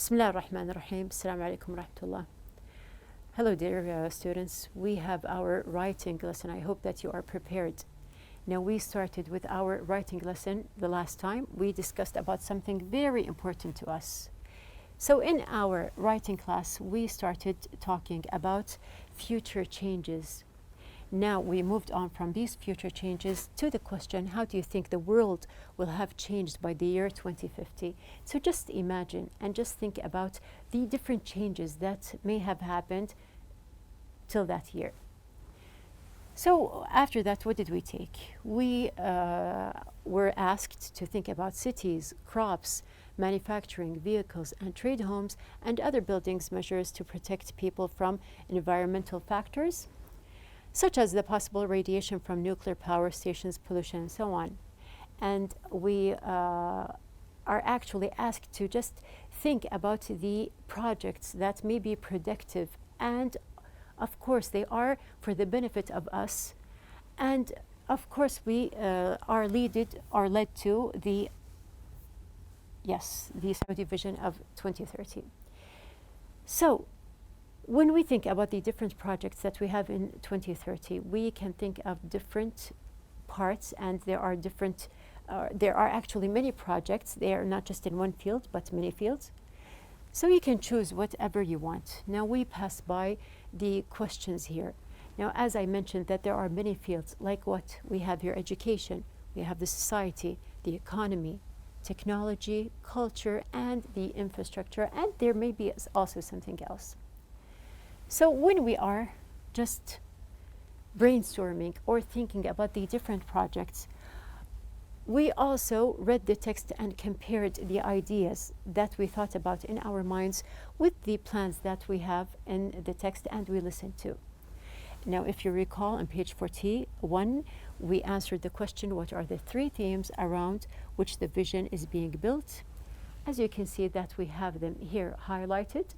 Bismillah ar-Rahman ar-Rahim. Assalamu alaikum wa rahmatullah. Hello, dear students. We have our writing lesson. I hope that you are prepared. Now, we started with our writing lesson the last time. We discussed about something very important to us. So in our writing class, we started talking about future changes. Now we moved on from these future changes to the question, how do you think the world will have changed by the year 2050? So just imagine and just think about the different changes that may have happened till that year. So after that, what did we take? We were asked to think about cities, crops, manufacturing, vehicles, and trade homes, and other buildings measures to protect people from environmental factors, such as the possible radiation from nuclear power stations, pollution, and so on. And we are actually asked to just think about the projects that may be productive, and of course they are for the benefit of us, and of course we are led to the Saudi vision of 2030. So when we think about the different projects that we have in 2030, we can think of different parts, and there are actually many projects. They are not just in one field, but many fields. So you can choose whatever you want. Now we pass by the questions here. Now, as I mentioned, that there are many fields, like what we have here: education, we have the society, the economy, technology, culture, and the infrastructure, and there may be also something else. So when we are just brainstorming or thinking about the different projects, we also read the text and compared the ideas that we thought about in our minds with the plans that we have in the text and we listened to. Now, if you recall, on page 41, we answered the question, what are the three themes around which the vision is being built? As you can see that we have them here highlighted.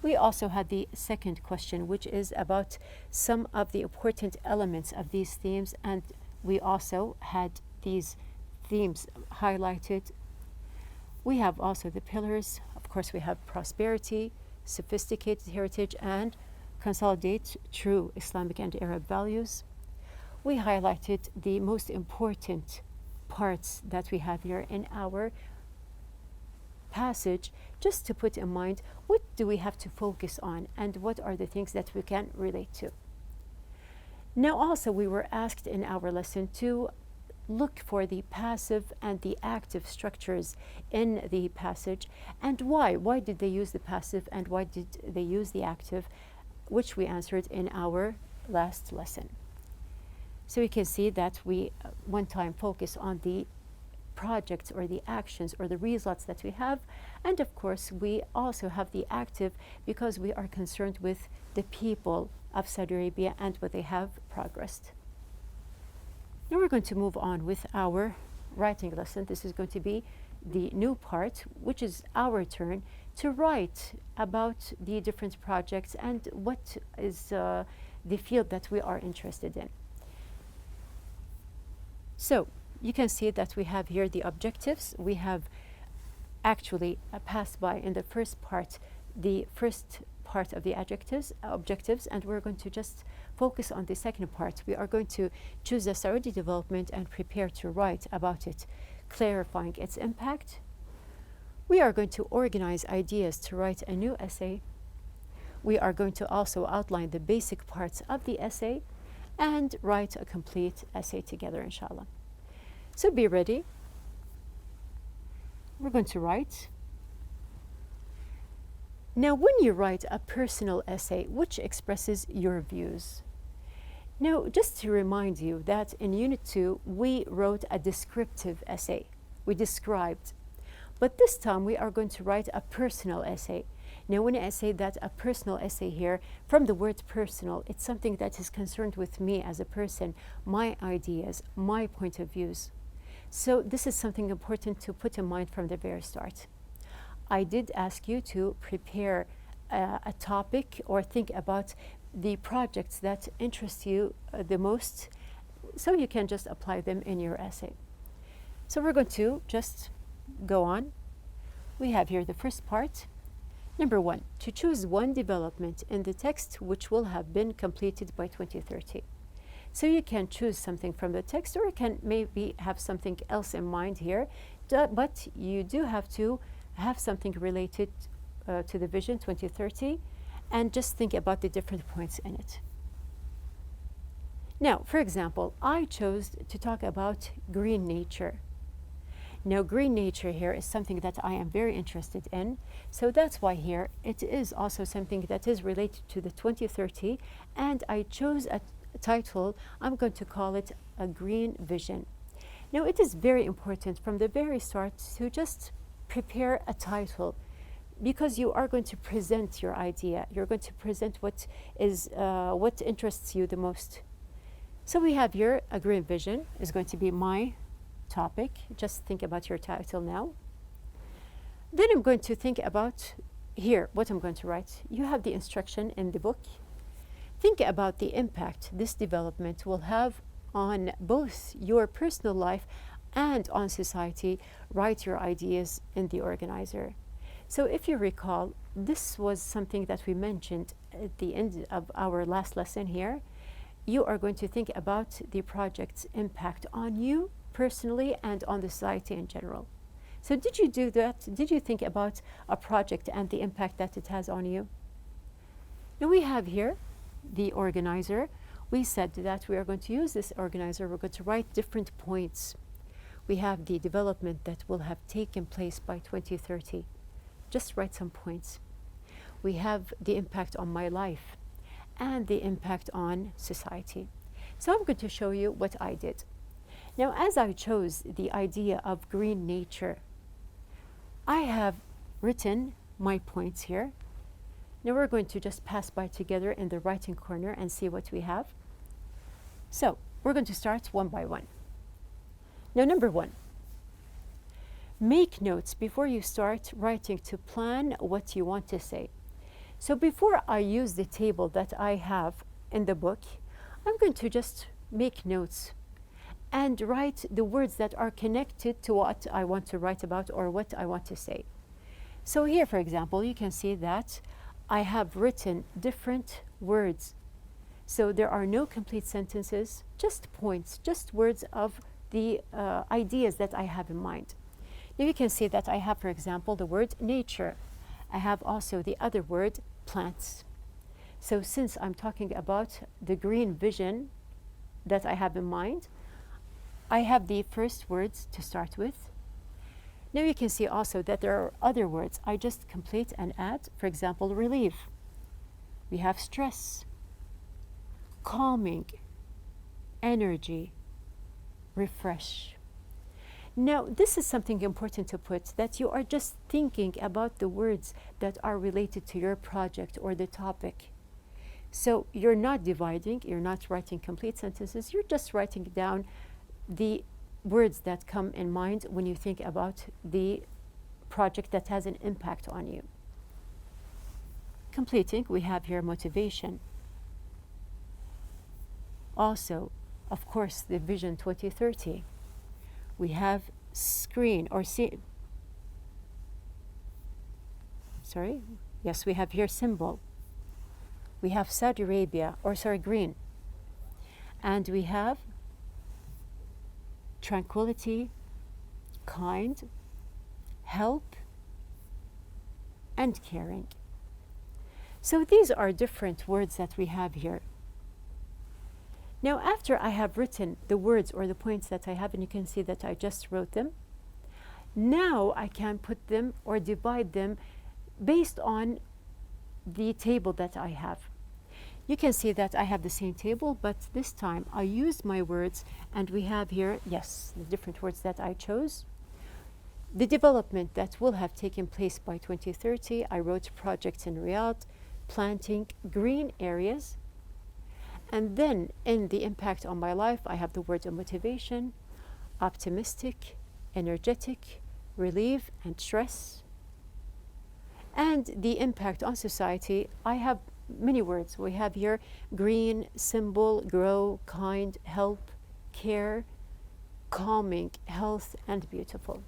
We also had the second question, which is about some of the important elements of these themes, and we also had these themes highlighted. We have also the pillars. Of course, we have prosperity, sophisticated heritage, and consolidate true Islamic and Arab values. We highlighted the most important parts that we have here in our passage, just to put in mind what do we have to focus on and what are the things that we can relate to. Now also we were asked in our lesson to look for the passive and the active structures in the passage, and why did they use the passive and why did they use the active, which we answered in our last lesson. So we can see that we one time focus on the projects or the actions or the results that we have, and of course we also have the active because we are concerned with the people of Saudi Arabia and what they have progressed. Now we're going to move on with our writing lesson. This is going to be the new part, which is our turn to write about the different projects and what is the field that we are interested in. So you can see that we have here the objectives. We have actually passed by in the first part the first part of the objectives, and we're going to just focus on the second part. We are going to choose the Saudi development and prepare to write about it, clarifying its impact. We are going to organize ideas to write a new essay. We are going to also outline the basic parts of the essay and write a complete essay together, inshallah. So be ready. We're going to write. Now, when you write a personal essay which expresses your views, now just to remind you that in Unit 2, we wrote a descriptive essay. We described. But this time we are going to write a personal essay. Now, when I say that a personal essay here, from the word personal, it's something that is concerned with me as a person, my ideas, my point of views. So this is something important to put in mind from the very start. I did ask you to prepare a topic or think about the projects that interest you the most, so you can just apply them in your essay. So we're going to just go on. We have here the first part. Number 1, to choose one development in the text which will have been completed by 2030. So you can choose something from the text, or you can maybe have something else in mind here, but you do have to have something related to the vision 2030, and just think about the different points in it. Now, for example, I chose to talk about green nature. Now, green nature here is something that I am very interested in, so that's why here it is also something that is related to the 2030, and I chose a title. I'm going to call it a green vision. Now, it is very important from the very start to just prepare a title, because you are going to present your idea. You're going to present what interests you the most. So we have here a green vision is going to be my topic. Just think about your title now. Then I'm going to think about here what I'm going to write. You have the instruction in the book. Think about the impact this development will have on both your personal life and on society. Write your ideas in the organizer. So if you recall, this was something that we mentioned at the end of our last lesson here. You are going to think about the project's impact on you personally and on the society in general. So did you do that? Did you think about a project and the impact that it has on you? Now we have here the organizer. We said that we are going to use this organizer. We're going to write different points. We have the development that will have taken place by 2030. Just write some points. We have the impact on my life and the impact on society. So I'm going to show you what I did. Now, as I chose the idea of green nature, I have written my points here. Now we're going to just pass by together in the writing corner and see what we have. So we're going to start one by one. Now, number 1, make notes before you start writing to plan what you want to say. So before I use the table that I have in the book, I'm going to just make notes and write the words that are connected to what I want to write about or what I want to say. So here, for example, you can see that I have written different words. So there are no complete sentences, just points, just words of the ideas that I have in mind. Now you can see that I have, for example, the word nature. I have also the other word, plants. So since I'm talking about the green vision that I have in mind, I have the first words to start with. Now you can see also that there are other words. I just complete and add, for example, relief. We have stress, calming, energy, refresh. Now, this is something important to put, that you are just thinking about the words that are related to your project or the topic. So you're not dividing, you're not writing complete sentences, you're just writing down the words that come in mind when you think about the project that has an impact on you. Completing, we have here motivation. Also, of course, the Vision 2030. We have screen or see. Sorry, yes, we have here symbol. We have Saudi Arabia, or sorry, green. And we have tranquility, kind, help, and caring. So these are different words that we have here. Now, after I have written the words or the points that I have, and you can see that I just wrote them, now I can put them or divide them based on the table that I have. You can see that I have the same table, but this time I used my words, and we have here, yes, the different words that I chose. The development that will have taken place by 2030, I wrote projects in Riyadh, planting green areas. And then in the impact on my life, I have the word of motivation, optimistic, energetic, relief, and stress. And the impact on society, I have many words. We have here green, symbol, grow, kind, help, care, calming, health, and beautiful.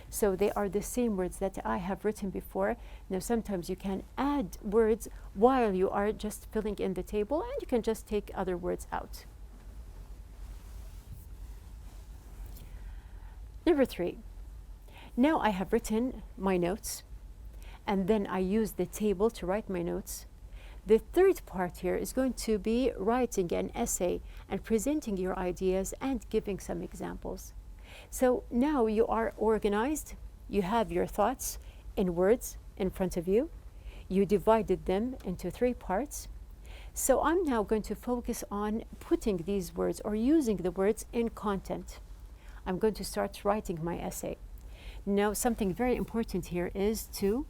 So they are the same words that I have written before. Now sometimes you can add words while you are just filling in the table, and you can just take other words out. Number 3. Now I have written my notes, and then I use the table to write my notes. The third part here is going to be writing an essay and presenting your ideas and giving some examples. So now you are organized, you have your thoughts in words in front of you, you divided them into 3 parts. So I'm now going to focus on putting these words or using the words in content. I'm going to start writing my essay. Now something very important here is to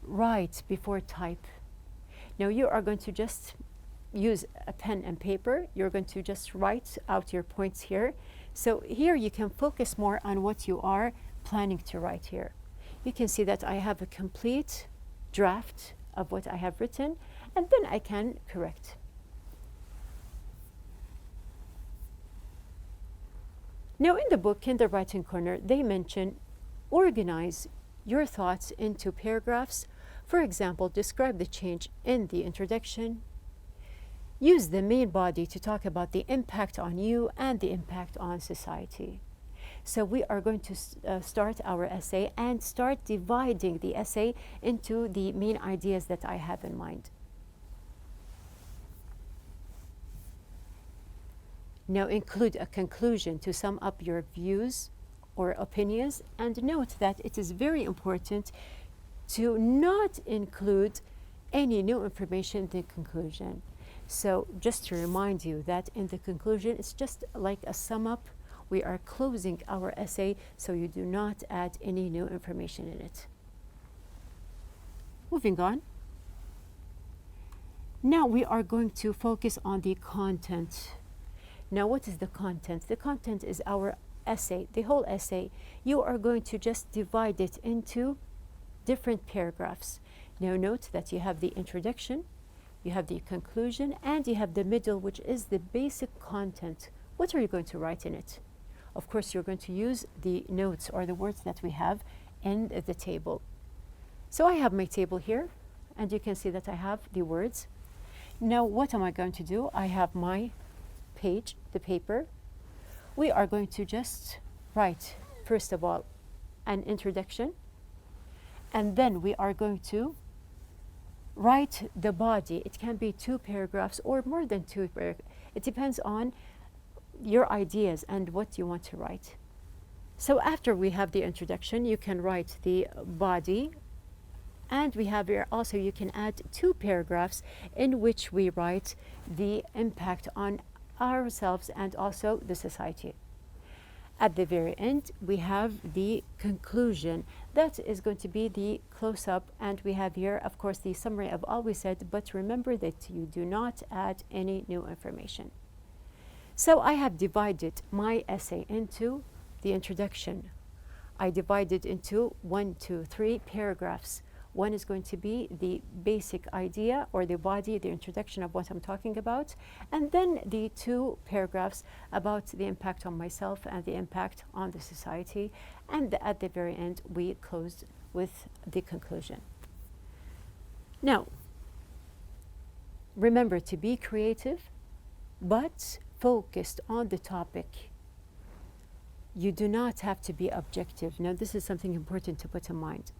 write before type. Now you are going to just use a pen and paper. You're going to just write out your points here. So here you can focus more on what you are planning to write here. You can see that I have a complete draft of what I have written, and then I can correct. Now in the book, in the writing corner, they mention organize your thoughts into paragraphs. For example, describe the change in the introduction. Use the main body to talk about the impact on you and the impact on society. So we are going to start our essay and start dividing the essay into the main ideas that I have in mind. Now include a conclusion to sum up your views or opinions, and note that it is very important to not include any new information in the conclusion. So just to remind you that in the conclusion, it's just like a sum up. We are closing our essay, so you do not add any new information in it. Moving on. Now we are going to focus on the content. Now what is the content? The content is our essay, the whole essay. You are going to just divide it into different paragraphs. Now note that you have the introduction, you have the conclusion, and you have the middle, which is the basic content. What are you going to write in it? Of course, you're going to use the notes or the words that we have in the table. So I have my table here, and you can see that I have the words. Now what am I going to do? I have my page, the paper. We are going to just write, first of all, an introduction, and then we are going to write the body. It can be 2 paragraphs or more than 2 paragraphs. It depends on your ideas and what you want to write. So after we have the introduction, you can write the body, and we have here also, you can add 2 paragraphs in which we write the impact on ourselves and also the society. At the very end, we have the conclusion. That is going to be the close-up, and we have here, of course, the summary of all we said, but remember that you do not add any new information. So I have divided my essay into the introduction. I divided into 1, 2, 3 paragraphs. One is going to be the basic idea or the body, the introduction of what I'm talking about, and then the 2 paragraphs about the impact on myself and the impact on the society. And at the very end, we closed with the conclusion. Now, remember to be creative, but focused on the topic. You do not have to be objective. Now, this is something important to put in mind.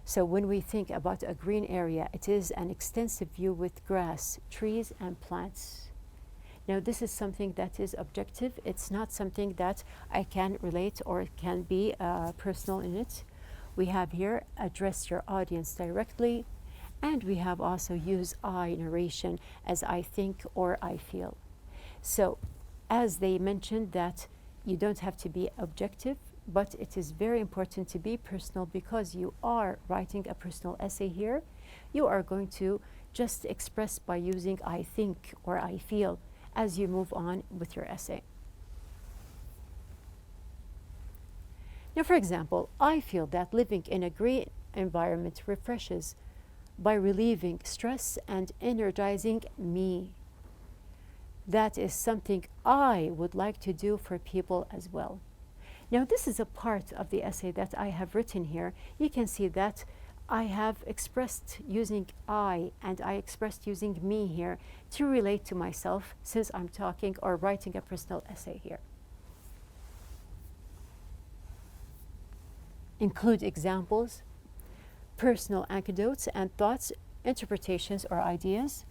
So when we think about a green area, it is an extensive view with grass, trees, and plants. Now this is something that is objective. It's not something that I can relate or can be personal in it. We have here address your audience directly, and we have also use I narration as I think or I feel. So as they mentioned that you don't have to be objective, but it is very important to be personal because you are writing a personal essay here. You are going to just express by using I think or I feel as you move on with your essay. Now, for example, I feel that living in a green environment refreshes by relieving stress and energizing me. That is something I would like to do for people as well. Now this is a part of the essay that I have written here. You can see that I have expressed using I and I expressed using me here to relate to myself, since I'm talking or writing a personal essay here. Include examples, personal anecdotes and thoughts, interpretations or ideas.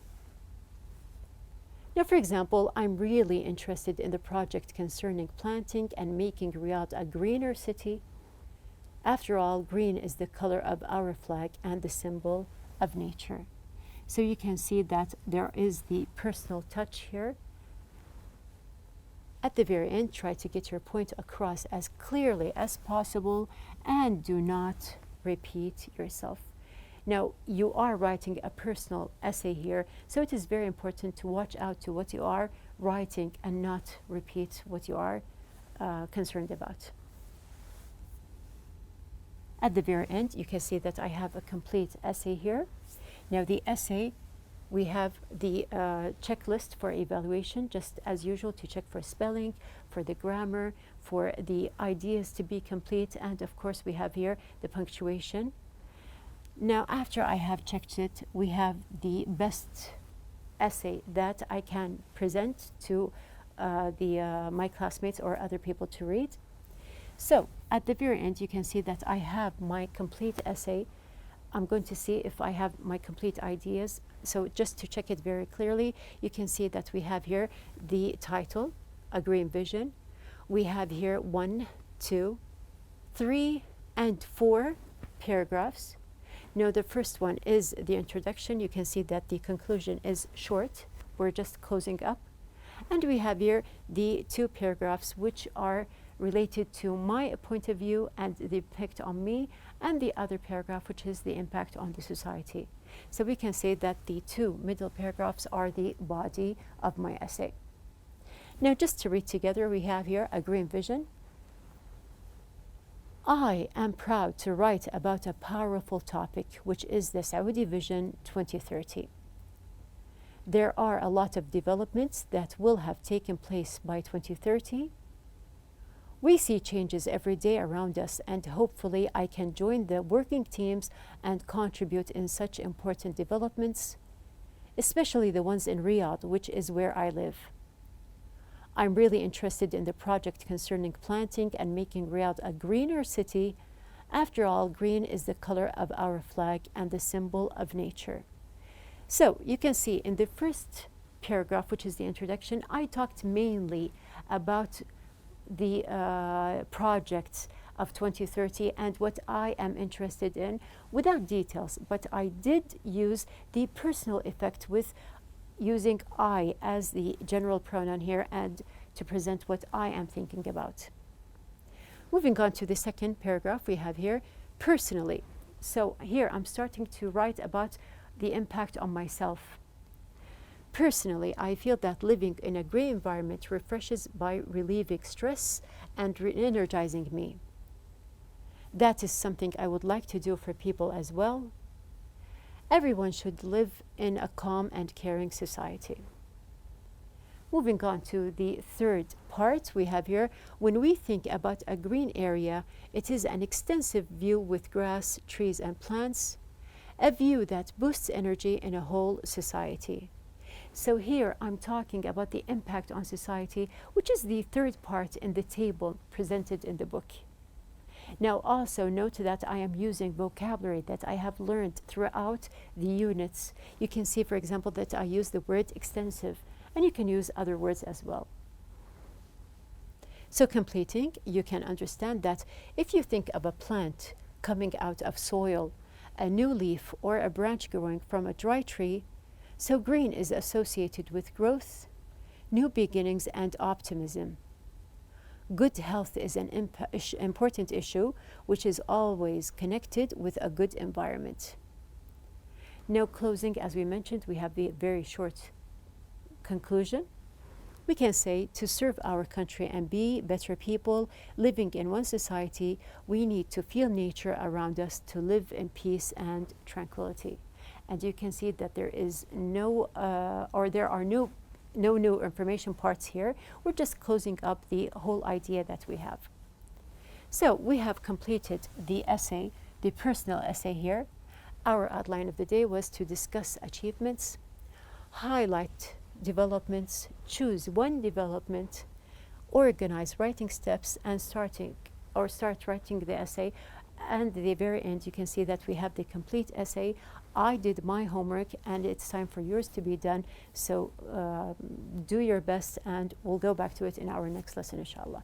Now, for example, I'm really interested in the project concerning planting and making Riyadh a greener city. After all, green is the color of our flag and the symbol of nature. So you can see that there is the personal touch here. At the very end, try to get your point across as clearly as possible and do not repeat yourself. Now, you are writing a personal essay here, so it is very important to watch out to what you are writing and not repeat what you are concerned about. At the very end, you can see that I have a complete essay here. Now, the essay, we have the checklist for evaluation, just as usual, to check for spelling, for the grammar, for the ideas to be complete, and of course, we have here the punctuation. Now, after I have checked it, we have the best essay that I can present to my classmates or other people to read. So, at the very end, you can see that I have my complete essay. I'm going to see if I have my complete ideas. So, just to check it very clearly, you can see that we have here the title, A Green Vision. We have here 1, 2, 3, and 4 paragraphs. Now, the first one is the introduction. You can see that the conclusion is short. We're just closing up. And we have here the 2 paragraphs which are related to my point of view and the impact on me, and the other paragraph which is the impact on the society. So we can say that the 2 middle paragraphs are the body of my essay. Now, just to read together, we have here A Green Vision. I am proud to write about a powerful topic, which is the Saudi Vision 2030. There are a lot of developments that will have taken place by 2030. We see changes every day around us, and hopefully I can join the working teams and contribute in such important developments, especially the ones in Riyadh, which is where I live. I'm really interested in the project concerning planting and making Riyadh a greener city. After all, green is the color of our flag and the symbol of nature. So you can see in the first paragraph, which is the introduction, I talked mainly about the projects of 2030 and what I am interested in without details, but I did use the personal effect with using I as the general pronoun here and to present what I am thinking about. Moving on to the second paragraph, we have here personally. So here I'm starting to write about the impact on myself. Personally, I feel that living in a green environment refreshes by relieving stress and re-energizing me. That is something I would like to do for people as well. Everyone should live in a calm and caring society. Moving on to the third part, we have here, when we think about a green area, it is an extensive view with grass, trees, and plants, a view that boosts energy in a whole society. So here I'm talking about the impact on society, which is the third part in the table presented in the book. Now, also note that I am using vocabulary that I have learned throughout the units. You can see, for example, that I use the word extensive, and you can use other words as well. So completing, you can understand that if you think of a plant coming out of soil, a new leaf or a branch growing from a dry tree, so green is associated with growth, new beginnings, and optimism. Good health is an important issue, which is always connected with a good environment. Now, closing, as we mentioned, we have the very short conclusion. We can say, to serve our country and be better people living in one society, we need to feel nature around us to live in peace and tranquility. And you can see that there is no new information parts here. We're just closing up the whole idea that we have. So we have completed the essay, the personal essay here. Our outline of the day was to discuss achievements, highlight developments, choose one development, organize writing steps, and start writing the essay. And at the very end, you can see that we have the complete essay. I did my homework, and it's time for yours to be done. So do your best, and we'll go back to it in our next lesson, inshallah.